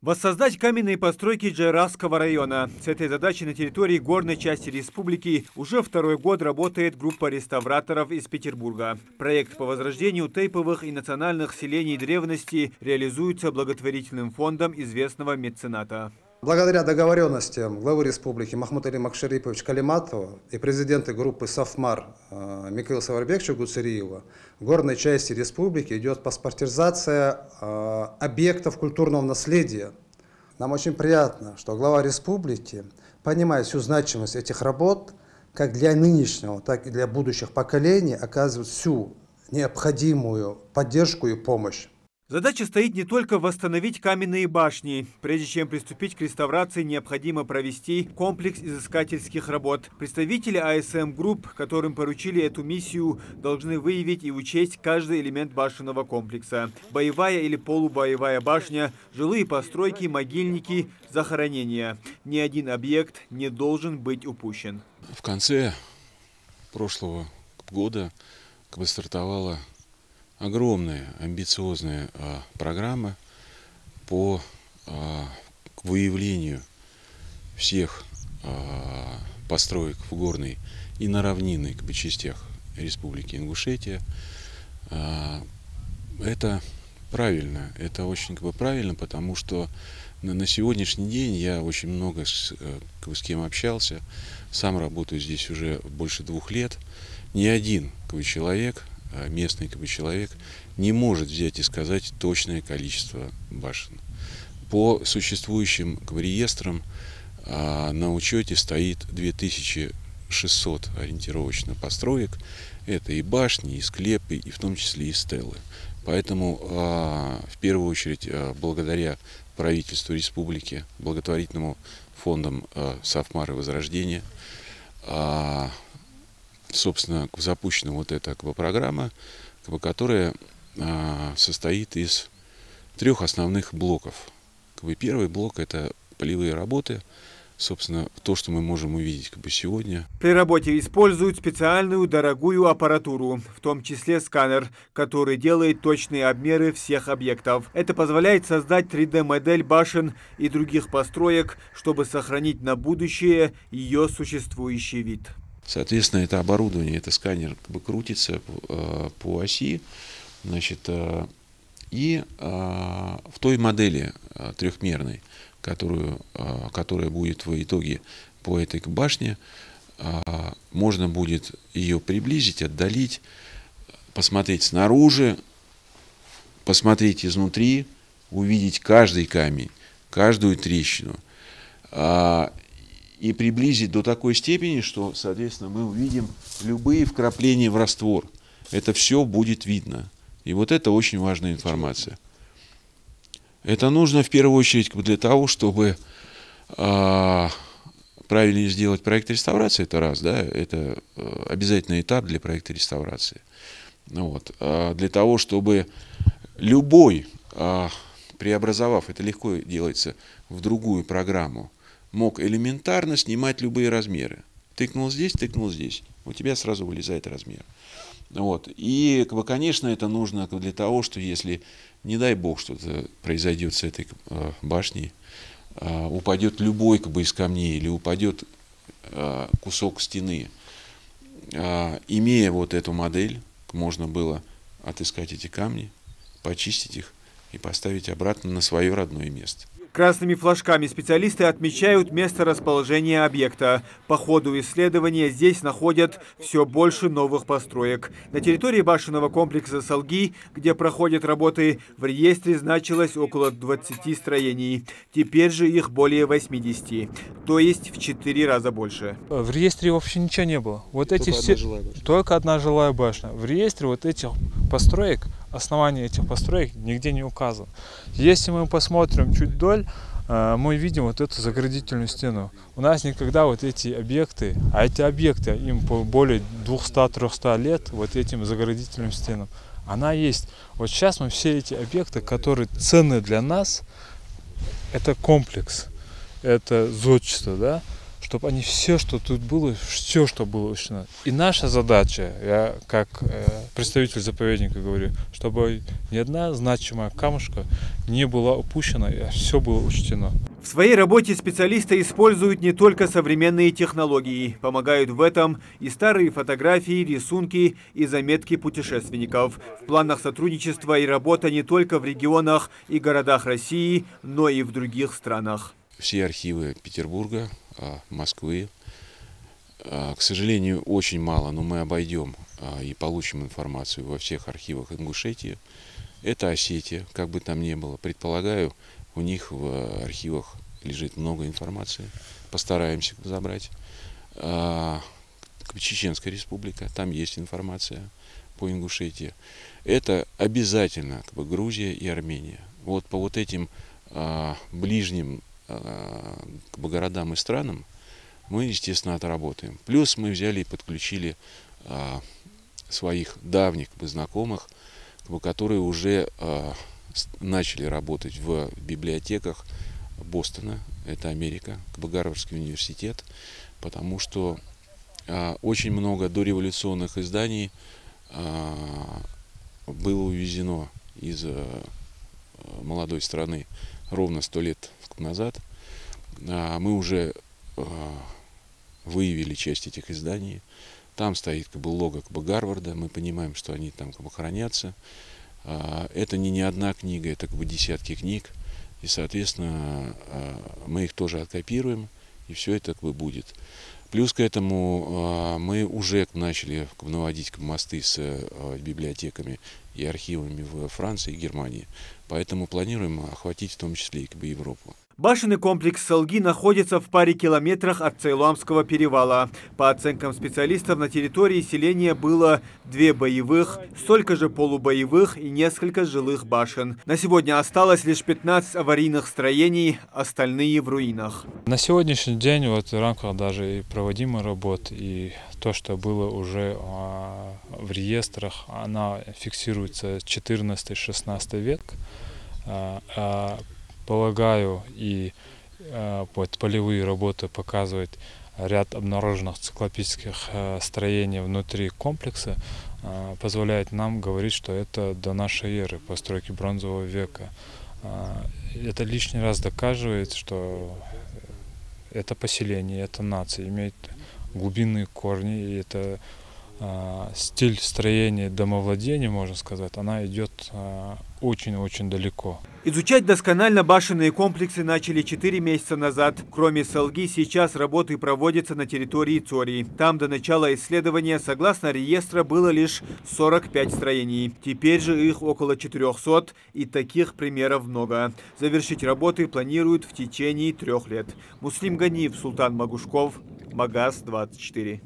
Воссоздать каменные постройки Джайрасского района. С этой задачей на территории горной части республики уже второй год работает группа реставраторов из Петербурга. Проект по возрождению тейповых и национальных селений древности реализуется благотворительным фондом известного мецената. Благодаря договоренностям главы республики Махмута Макшариповича Калиматова и президента группы «Сафмар» Михаила Саварбековича Гуцериева в горной части республики идет паспортизация объектов культурного наследия. Нам очень приятно, что глава республики понимает всю значимость этих работ как для нынешнего, так и для будущих поколений, оказывает всю необходимую поддержку и помощь. Задача стоит не только восстановить каменные башни. Прежде чем приступить к реставрации, необходимо провести комплекс изыскательских работ. Представители АСМ Групп, которым поручили эту миссию, должны выявить и учесть каждый элемент башенного комплекса. Боевая или полубоевая башня, жилые постройки, могильники, захоронения. Ни один объект не должен быть упущен. В конце прошлого года стартовала огромная, амбициозная программа по выявлению всех построек в горной и на равнинной частях Республики Ингушетия. Это правильно, это очень правильно, потому что на сегодняшний день я очень много с кем общался, сам работаю здесь уже больше 2 лет. Ни один человек, местный человек, не может взять и сказать точное количество башен. По существующим реестрам на учете стоит 2600 ориентировочно построек. Это и башни, и склепы, и в том числе и стелы. Поэтому в первую очередь благодаря правительству республики, благотворительному фондам «Сафмар» и «Возрождение», собственно, запущена вот эта программа, которая состоит из 3 основных блоков. Первый блок – это полевые работы, собственно, то, что мы можем увидеть сегодня. При работе используют специальную дорогую аппаратуру, в том числе сканер, который делает точные обмеры всех объектов. Это позволяет создать 3D-модель башен и других построек, чтобы сохранить на будущее ее существующий вид. Соответственно, это оборудование, это сканер крутится по оси, значит, и в той модели трехмерной, которая будет в итоге по этой башне, можно будет ее приблизить, отдалить, посмотреть снаружи, посмотреть изнутри, увидеть каждый камень, каждую трещину. И приблизить до такой степени, что, соответственно, мы увидим любые вкрапления в раствор. Это все будет видно. И вот это очень важная информация. Это нужно в первую очередь для того, чтобы правильно сделать проект реставрации. Это раз, да, это обязательный этап для проекта реставрации. Вот. Для того, чтобы любой, преобразовав, это легко делается, в другую программу, мог элементарно снимать любые размеры. Тыкнул здесь, у тебя сразу вылезает размер. Вот. И, конечно, это нужно для того, что если, не дай бог, что-то произойдет с этой башней, упадет любой из камней или упадет кусок стены, имея вот эту модель, можно было отыскать эти камни, почистить их и поставить обратно на свое родное место. Красными флажками специалисты отмечают место расположения объекта. По ходу исследования здесь находят все больше новых построек. На территории башенного комплекса Салги, где проходят работы, в реестре значилось около 20 строений. Теперь же их более 80, то есть в 4 раза больше. В реестре вообще ничего не было. Вот эти только одна жилая башня. В реестре вот этих построек, основание этих построек нигде не указано. Если мы посмотрим чуть вдоль, мы видим вот эту заградительную стену. У нас никогда вот эти объекты, а эти объекты, им по более 200-300 лет, вот этим заградительным стенам, она есть. Вот сейчас мы все эти объекты, которые ценны для нас, это комплекс, это зодчество, да, чтобы они все, что тут было, все, что было учтено. И наша задача, я как представитель заповедника говорю, чтобы ни одна значимая камушка не была упущена, и все было учтено. В своей работе специалисты используют не только современные технологии. Помогают в этом и старые фотографии, рисунки и заметки путешественников. В планах сотрудничества и работа не только в регионах и городах России, но и в других странах. Все архивы Петербурга, Москвы, к сожалению, очень мало, но мы обойдем и получим информацию во всех архивах Ингушетии. Это Осетия, как бы там ни было. Предполагаю, у них в архивах лежит много информации. Постараемся забрать. Чеченская республика, там есть информация по Ингушетии. Это обязательно Грузия и Армения. Вот по вот этим ближним городам и странам мы, естественно, отработаем. Плюс мы взяли и подключили своих давних знакомых, которые уже начали работать в библиотеках Бостона, это Америка, Гарвардский университет, потому что очень много дореволюционных изданий было увезено из молодой страны ровно 100 лет назад. Мы уже выявили часть этих изданий. Там стоит лого Гарварда, мы понимаем, что они там хранятся. Это не одна книга, это десятки книг. И, соответственно, мы их тоже откопируем, и все это будет. Плюс к этому мы уже начали наводить мосты с библиотеками и архивами в Франции и Германии. Поэтому планируем охватить в том числе и Европу. Башенный комплекс Салги находится в паре километрах от Цейламского перевала. По оценкам специалистов, на территории селения было 2 боевых, столько же полубоевых и несколько жилых башен. На сегодня осталось лишь 15 аварийных строений, остальные в руинах. На сегодняшний день в рамках даже и проводимой работы, и то, что было уже в реестрах, она фиксируется 14-16 век. Полагаю, и полевые работы показывают ряд обнаруженных циклопических строений внутри комплекса, позволяет нам говорить, что это до нашей эры, постройки бронзового века. Это лишний раз доказывает, что это поселение, это нация, имеет глубинные корни, и это стиль строения домовладения, можно сказать, она идет очень-очень далеко. Изучать досконально башенные комплексы начали 4 месяца назад. Кроме Салги, сейчас работы проводятся на территории Цории. Там до начала исследования, согласно реестра, было лишь 45 строений. Теперь же их около 400, и таких примеров много. Завершить работы планируют в течение 3 лет. Муслим Ганиев, Султан Магушков, Магаз 24.